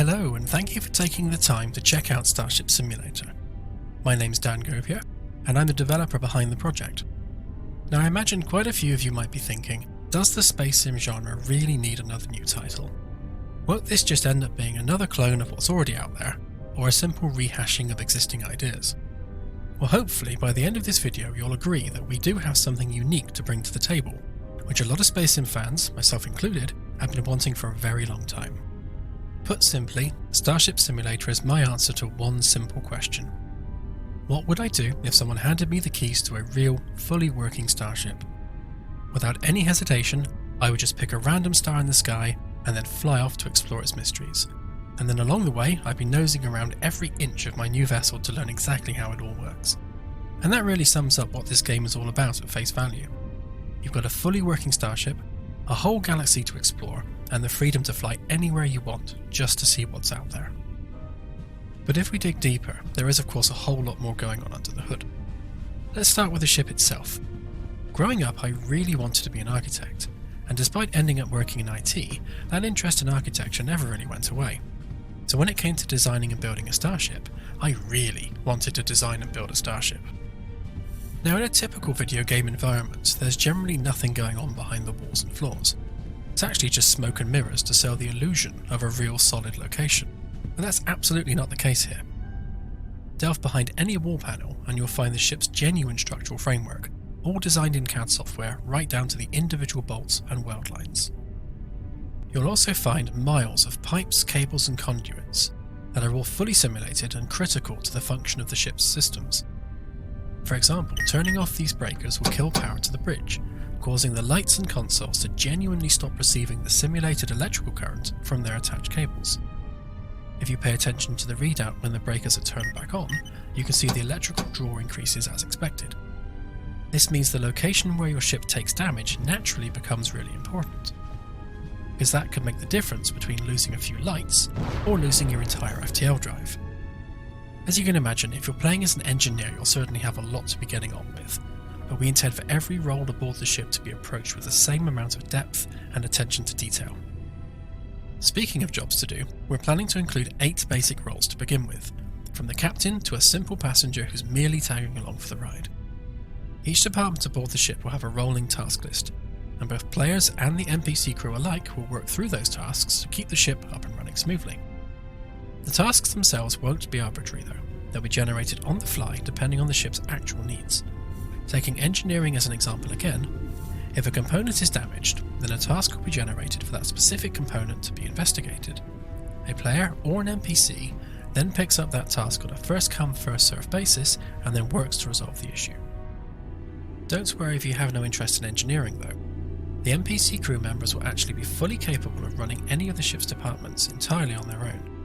Hello, and thank you for taking the time to check out Starship Simulator. My name's Dan Govier, and I'm the developer behind the project. Now I imagine quite a few of you might be thinking, does the space sim genre really need another new title? Won't this just end up being another clone of what's already out there, or a simple rehashing of existing ideas? Well, hopefully by the end of this video you'll agree that we do have something unique to bring to the table, which a lot of space sim fans, myself included, have been wanting for a very long time. Put simply, Starship Simulator is my answer to one simple question. What would I do if someone handed me the keys to a real, fully working starship? Without any hesitation, I would just pick a random star in the sky and then fly off to explore its mysteries. And then along the way, I'd be nosing around every inch of my new vessel to learn exactly how it all works. And that really sums up what this game is all about at face value. You've got a fully working starship, a whole galaxy to explore, and the freedom to fly anywhere you want just to see what's out there. But if we dig deeper, there is of course a whole lot more going on under the hood. Let's start with the ship itself. Growing up, I really wanted to be an architect, and despite ending up working in IT, that interest in architecture never really went away. So when it came to designing and building a starship, I really wanted to design and build a starship. Now in a typical video game environment, there's generally nothing going on behind the walls and floors. It's actually just smoke and mirrors to sell the illusion of a real solid location, but that's absolutely not the case here. Delve behind any wall panel and you'll find the ship's genuine structural framework, all designed in CAD software right down to the individual bolts and weld lines. You'll also find miles of pipes, cables and conduits that are all fully simulated and critical to the function of the ship's systems. For example, turning off these breakers will kill power to the bridge, causing the lights and consoles to genuinely stop receiving the simulated electrical current from their attached cables. If you pay attention to the readout when the breakers are turned back on, you can see the electrical draw increases as expected. This means the location where your ship takes damage naturally becomes really important, because that could make the difference between losing a few lights or losing your entire FTL drive. As you can imagine, if you're playing as an engineer, you'll certainly have a lot to be getting on with, but we intend for every role aboard the ship to be approached with the same amount of depth and attention to detail. Speaking of jobs to do, we're planning to include 8 basic roles to begin with, from the captain to a simple passenger who's merely tagging along for the ride. Each department aboard the ship will have a rolling task list, and both players and the NPC crew alike will work through those tasks to keep the ship up and running smoothly. The tasks themselves won't be arbitrary though, they'll be generated on the fly depending on the ship's actual needs. Taking engineering as an example again, if a component is damaged, then a task will be generated for that specific component to be investigated. A player or an NPC then picks up that task on a first come first served basis and then works to resolve the issue. Don't worry if you have no interest in engineering though. The NPC crew members will actually be fully capable of running any of the ship's departments entirely on their own.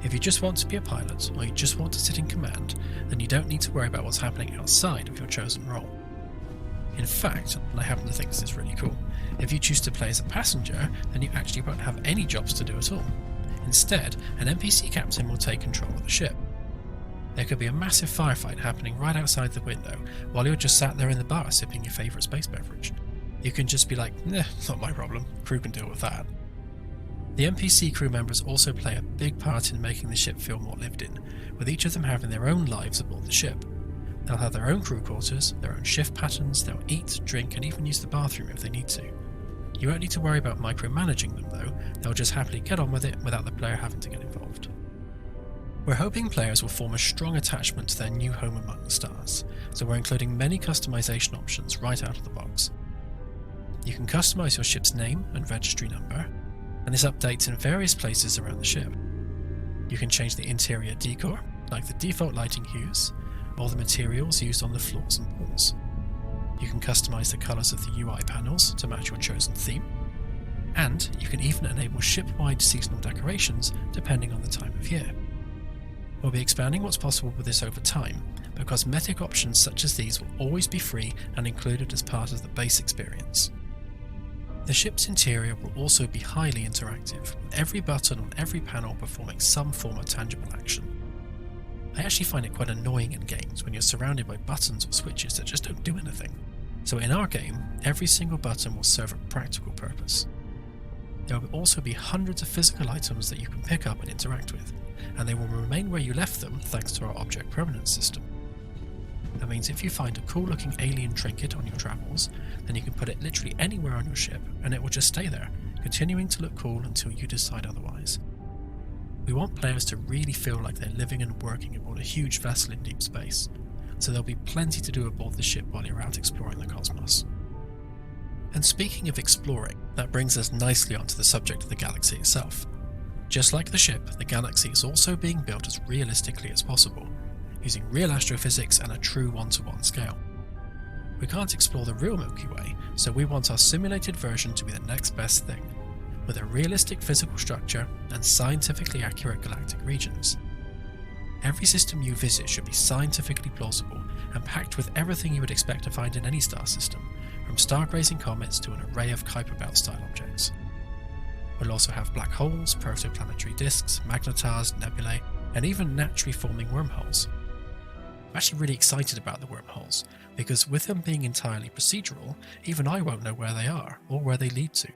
If you just want to be a pilot or you just want to sit in command, then you don't need to worry about what's happening outside of your chosen role. In fact, and I happen to think this is really cool, if you choose to play as a passenger, then you actually won't have any jobs to do at all. Instead, an NPC captain will take control of the ship. There could be a massive firefight happening right outside the window while you're just sat there in the bar sipping your favourite space beverage. You can just be like, not my problem, crew can deal with that. The NPC crew members also play a big part in making the ship feel more lived in, with each of them having their own lives aboard the ship. They'll have their own crew quarters, their own shift patterns, they'll eat, drink and even use the bathroom if they need to. You won't need to worry about micromanaging them though, they'll just happily get on with it without the player having to get involved. We're hoping players will form a strong attachment to their new home among the stars, so we're including many customization options right out of the box. You can customize your ship's name and registry number, and this updates in various places around the ship. You can change the interior decor, like the default lighting hues, or the materials used on the floors and walls. You can customize the colors of the UI panels to match your chosen theme, and you can even enable ship-wide seasonal decorations depending on the time of year. We'll be expanding what's possible with this over time, but cosmetic options such as these will always be free and included as part of the base experience. The ship's interior will also be highly interactive, with every button on every panel performing some form of tangible action. I actually find it quite annoying in games when you're surrounded by buttons or switches that just don't do anything. So in our game, every single button will serve a practical purpose. There will also be hundreds of physical items that you can pick up and interact with, and they will remain where you left them thanks to our object permanence system. That means if you find a cool looking alien trinket on your travels, then you can put it literally anywhere on your ship and it will just stay there, continuing to look cool until you decide otherwise. We want players to really feel like they're living and working aboard a huge vessel in deep space, so there'll be plenty to do aboard the ship while you're out exploring the cosmos. And speaking of exploring, that brings us nicely onto the subject of the galaxy itself. Just like the ship, the galaxy is also being built as realistically as possible, using real astrophysics and a true one-to-one scale. We can't explore the real Milky Way, so we want our simulated version to be the next best thing, with a realistic physical structure and scientifically accurate galactic regions. Every system you visit should be scientifically plausible and packed with everything you would expect to find in any star system, from star-grazing comets to an array of Kuiper Belt-style objects. We'll also have black holes, protoplanetary disks, magnetars, nebulae, and even naturally forming wormholes. I'm actually really excited about the wormholes, because with them being entirely procedural, even I won't know where they are, or where they lead to.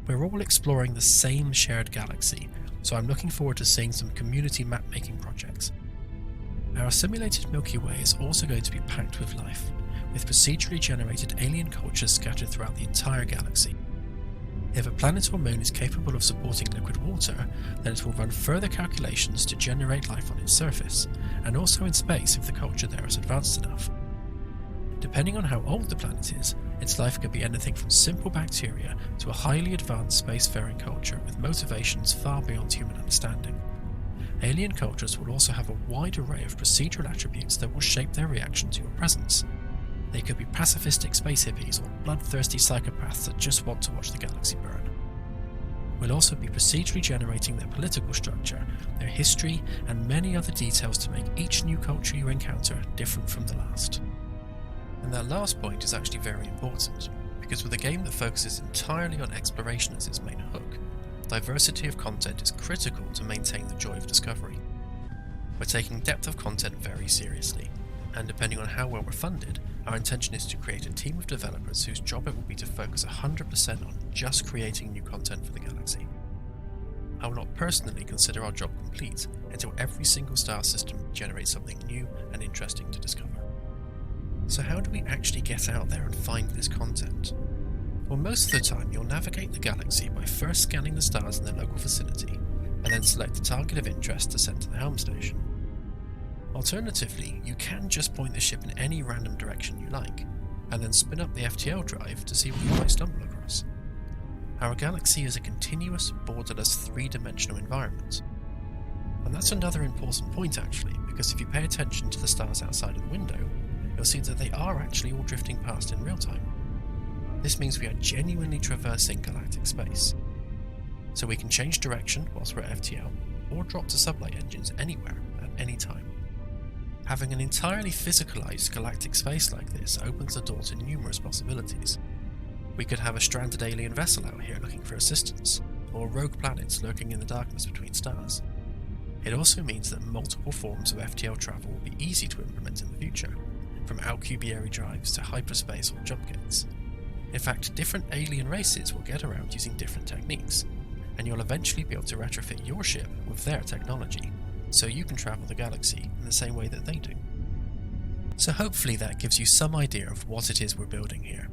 We're all exploring the same shared galaxy, so I'm looking forward to seeing some community map-making projects. Our simulated Milky Way is also going to be packed with life, with procedurally generated alien cultures scattered throughout the entire galaxy. If a planet or moon is capable of supporting liquid water, then it will run further calculations to generate life on its surface, and also in space if the culture there is advanced enough. Depending on how old the planet is, its life could be anything from simple bacteria to a highly advanced spacefaring culture with motivations far beyond human understanding. Alien cultures will also have a wide array of procedural attributes that will shape their reaction to your presence. They could be pacifistic space hippies or bloodthirsty psychopaths that just want to watch the galaxy burn. We'll also be procedurally generating their political structure, their history, and many other details to make each new culture you encounter different from the last. And that last point is actually very important, because with a game that focuses entirely on exploration as its main hook, diversity of content is critical to maintain the joy of discovery. We're taking depth of content very seriously, and depending on how well we're funded, our intention is to create a team of developers whose job it will be to focus 100% on just creating new content for the galaxy. I will not personally consider our job complete until every single star system generates something new and interesting to discover. So how do we actually get out there and find this content? Well, most of the time you'll navigate the galaxy by first scanning the stars in their local vicinity, and then select a target of interest to send to the helm station. Alternatively, you can just point the ship in any random direction you like, and then spin up the FTL drive to see what you might stumble across. Our galaxy is a continuous, borderless, three-dimensional environment. And that's another important point actually, because if you pay attention to the stars outside of the window, you'll see that they are actually all drifting past in real time. This means we are genuinely traversing galactic space. So we can change direction whilst we're at FTL, or drop to sublight engines anywhere, at any time. Having an entirely physicalized galactic space like this opens the door to numerous possibilities. We could have a stranded alien vessel out here looking for assistance, or rogue planets lurking in the darkness between stars. It also means that multiple forms of FTL travel will be easy to implement in the future, from Alcubierre drives to hyperspace or jump gates. In fact, different alien races will get around using different techniques, and you'll eventually be able to retrofit your ship with their technology, so you can travel the galaxy in the same way that they do. So hopefully that gives you some idea of what it is we're building here.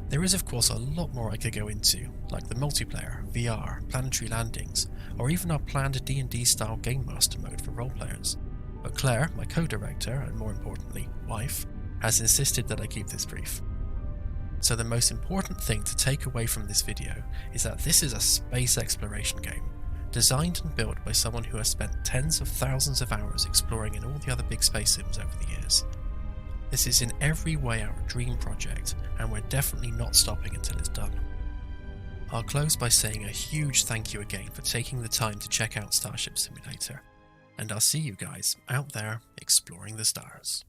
There is of course a lot more I could go into, like the multiplayer, VR, planetary landings, or even our planned D&D style Game Master mode for roleplayers. But Claire, my co-director, and more importantly, wife, has insisted that I keep this brief. So the most important thing to take away from this video is that this is a space exploration game, designed and built by someone who has spent tens of thousands of hours exploring in all the other big space sims over the years. This is in every way our dream project, and we're definitely not stopping until it's done. I'll close by saying a huge thank you again for taking the time to check out Starship Simulator, and I'll see you guys out there exploring the stars.